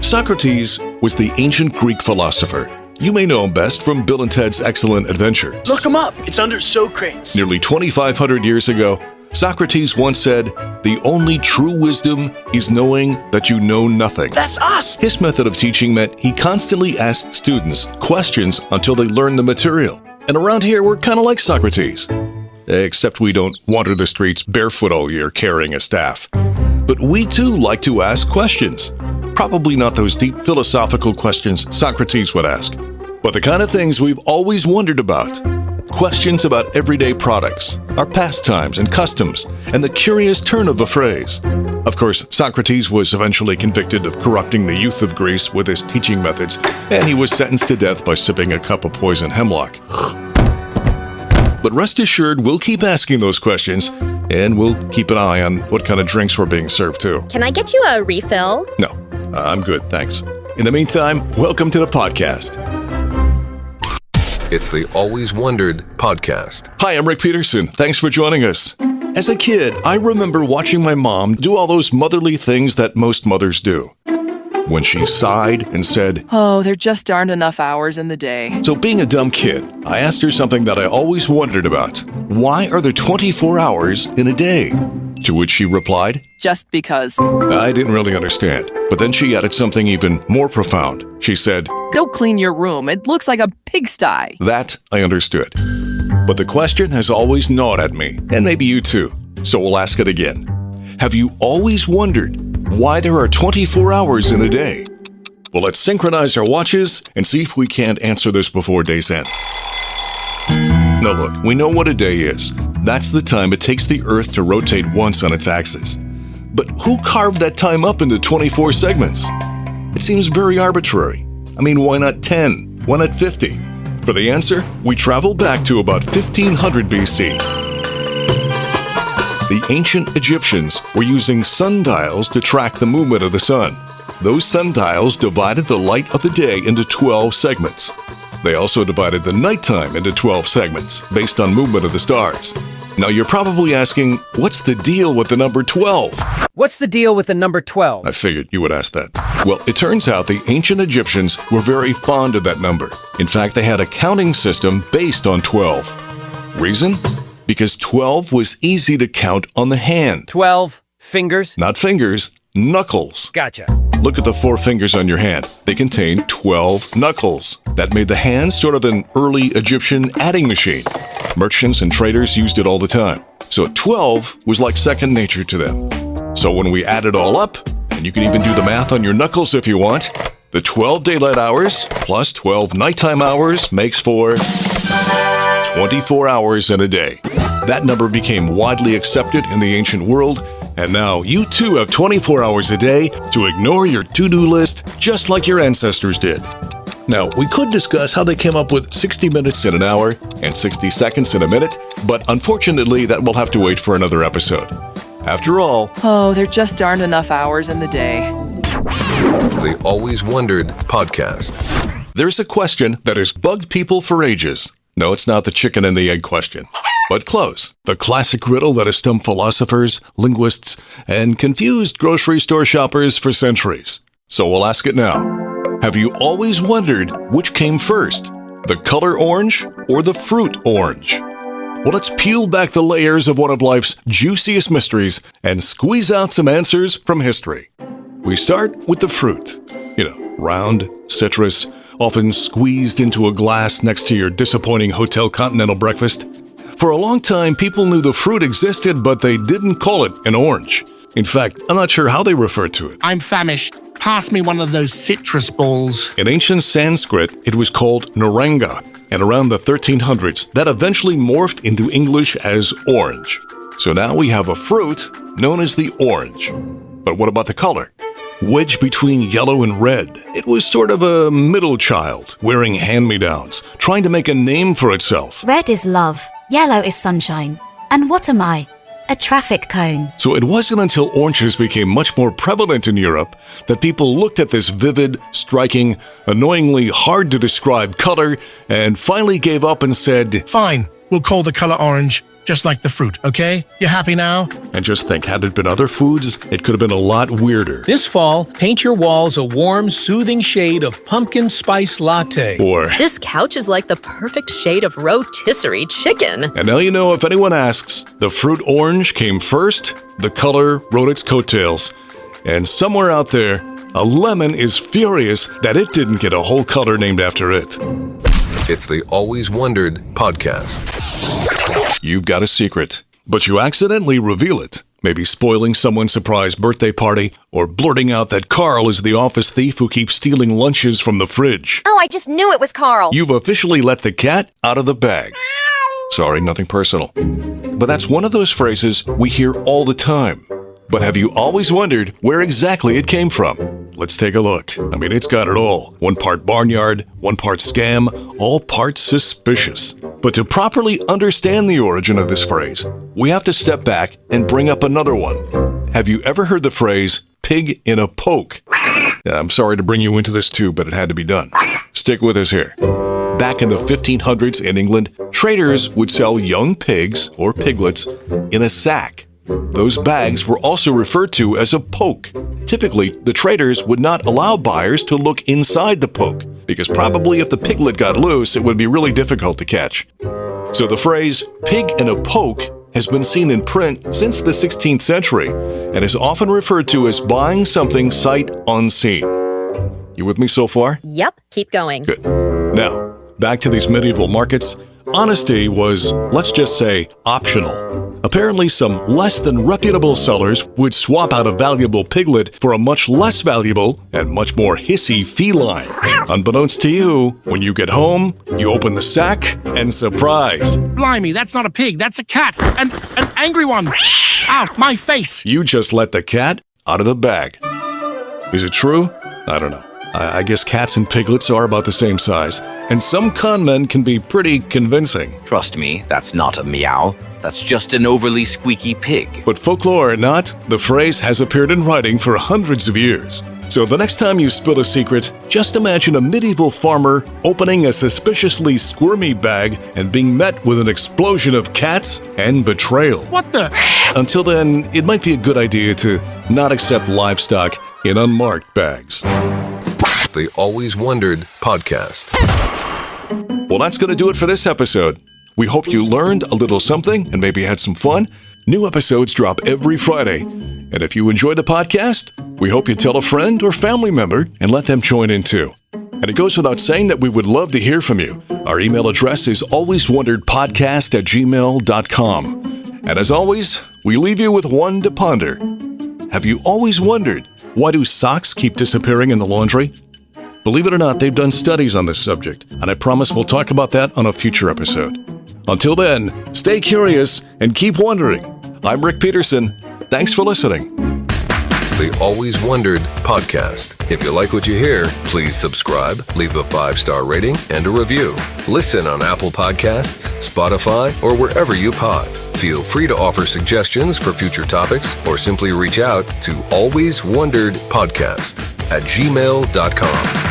Socrates was the ancient Greek philosopher. You may know him best from Bill and Ted's Excellent Adventure. Look him up. It's under Socrates. Nearly 2,500 years ago, Socrates once said, "The only true wisdom is knowing that you know nothing." That's us. His method of teaching meant he constantly asked students questions until they learned the material. And around here, we're kind of like Socrates. Except we don't wander the streets barefoot all year carrying a staff. But we too like to ask questions. Probably not those deep philosophical questions Socrates would ask, but the kind of things we've always wondered about. Questions about everyday products, our pastimes and customs, and the curious turn of a phrase. Of course, Socrates was eventually convicted of corrupting the youth of Greece with his teaching methods, and he was sentenced to death by sipping a cup of poison hemlock. But rest assured, we'll keep asking those questions, and we'll keep an eye on what kind of drinks we're being served too. Can I get you a refill? No, I'm good, thanks. In the meantime, welcome to the podcast. It's the Always Wondered podcast. Hi, I'm Rick Peterson. Thanks for joining us. As a kid, I remember watching my mom do all those motherly things that most mothers do. When she sighed and said, "Oh, there just aren't enough hours in the day." So being a dumb kid, I asked her something that I always wondered about. Why are there 24 hours in a day? To which she replied, "Just because." I didn't really understand. But then she added something even more profound. She said, "Go clean your room. It looks like a pigsty." That I understood. But the question has always gnawed at me, and maybe you too. So we'll ask it again. Have you always wondered why there are 24 hours in a day? Well, let's synchronize our watches and see if we can't answer this before day's end. Now look, we know what a day is. That's the time it takes the Earth to rotate once on its axis. But who carved that time up into 24 segments? It seems very arbitrary. I mean, why not 10? Why not 50? For the answer, we travel back to about 1500 BC. The ancient Egyptians were using sundials to track the movement of the sun. Those sundials divided the light of the day into 12 segments. They also divided the nighttime into 12 segments based on movement of the stars. Now you're probably asking, what's the deal with the number 12? What's the deal with the number 12? I figured you would ask that. Well, it turns out the ancient Egyptians were very fond of that number. In fact, they had a counting system based on 12. Reason? Because 12 was easy to count on the hand. 12 fingers? Not fingers, knuckles. Gotcha. Look at the 4 fingers on your hand. They contain 12 knuckles. That made the hand sort of an early Egyptian adding machine. Merchants and traders used it all the time. So 12 was like second nature to them. So when we add it all up, and you can even do the math on your knuckles if you want, the 12 daylight hours plus 12 nighttime hours makes for 24 hours in a day. That number became widely accepted in the ancient world, and now you too have 24 hours a day to ignore your to-do list just like your ancestors did. Now, we could discuss how they came up with 60 minutes in an hour and 60 seconds in a minute, but unfortunately that will have to wait for another episode. After all, "Oh, there just aren't enough hours in the day." The Always Wondered podcast. there's a question that has bugged people for ages. No, it's not the chicken and the egg question, but close. The classic riddle that has stumped philosophers, linguists, and confused grocery store shoppers for centuries. So we'll ask it now. Have you always wondered which came first, the color orange or the fruit orange? Well, let's peel back the layers of one of life's juiciest mysteries and squeeze out some answers from history. We start with the fruit. Round, citrus, often squeezed into a glass next to your disappointing Hotel Continental breakfast. For a long time, people knew the fruit existed, but they didn't call it an orange. In fact, I'm not sure how they referred to it. I'm famished. Pass me one of those citrus balls. In ancient Sanskrit, it was called naranga, and around the 1300s, that eventually morphed into English as orange. So now we have a fruit known as the orange. But what about the color? Wedged between yellow and red, it was sort of a middle child, wearing hand-me-downs, trying to make a name for itself. Red is love, yellow is sunshine, and what am I? A traffic cone. So it wasn't until oranges became much more prevalent in Europe that people looked at this vivid, striking, annoyingly hard-to-describe color and finally gave up and said, Fine, we'll call the color orange. just like the fruit, okay? You happy now? And just think, had it been other foods, it could have been a lot weirder. This fall, paint your walls a warm, soothing shade of pumpkin spice latte. Or, This couch is like the perfect shade of rotisserie chicken. and now you know if anyone asks, the fruit orange came first, the color rode its coattails. And somewhere out there, a lemon is furious that it didn't get a whole color named after it. It's the Always Wondered podcast. You've got a secret, but you accidentally reveal it. Maybe spoiling someone's surprise birthday party, or blurting out that Carl is the office thief who keeps stealing lunches from the fridge. Oh, I just knew it was Carl. You've officially let the cat out of the bag. Sorry, nothing personal. But that's one of those phrases we hear all the time. But have you always wondered where exactly it came from? Let's take a look. I mean, it's got it all. One part barnyard, one part scam, all parts suspicious. But to properly understand the origin of this phrase, we have to step back and bring up another one. Have you ever heard the phrase, pig in a poke? I'm sorry to bring you into this too, but it had to be done. Stick with us here. Back in the 1500s in England, traders would sell young pigs, or piglets, in a sack. Those bags were also referred to as a poke. Typically, the traders would not allow buyers to look inside the poke, because probably if the piglet got loose, it would be really difficult to catch. So the phrase, pig in a poke, has been seen in print since the 16th century, and is often referred to as buying something sight unseen. You with me so far? Yep, keep going. Good. Now, back to these medieval markets. Honesty was, let's just say, optional. Apparently, some less than reputable sellers would swap out a valuable piglet for a much less valuable and much more hissy feline. Unbeknownst to you, when you get home, you open the sack and surprise! Blimey, that's not a pig, that's a cat. An angry one. Ow, my face. You just let the cat out of the bag. Is it true? I don't know. I guess cats and piglets are about the same size, and some con men can be pretty convincing. Trust me, that's not a meow. That's just an overly squeaky pig. But folklore or not, the phrase has appeared in writing for hundreds of years. So the next time you spill a secret, just imagine a medieval farmer opening a suspiciously squirmy bag and being met with an explosion of cats and betrayal. What the? Until then, it might be a good idea to not accept livestock in unmarked bags. The Always Wondered podcast. Well, that's going to do it for this episode. We hope you learned a little something and maybe had some fun. New episodes drop every Friday. And if you enjoy the podcast, we hope you tell a friend or family member and let them join in too. And it goes without saying that we would love to hear from you. Our email address is alwayswonderedpodcast@gmail.com. And as always, we leave you with one to ponder. Have you always wondered, why do socks keep disappearing in the laundry? Believe it or not, they've done studies on this subject, and I promise we'll talk about that on a future episode. Until then, stay curious and keep wondering. I'm Rick Peterson. Thanks for listening. The Always Wondered podcast. If you like what you hear, please subscribe, leave a 5-star rating, and a review. Listen on Apple Podcasts, Spotify, or wherever you pod. Feel free to offer suggestions for future topics or simply reach out to alwayswonderedpodcast@gmail.com.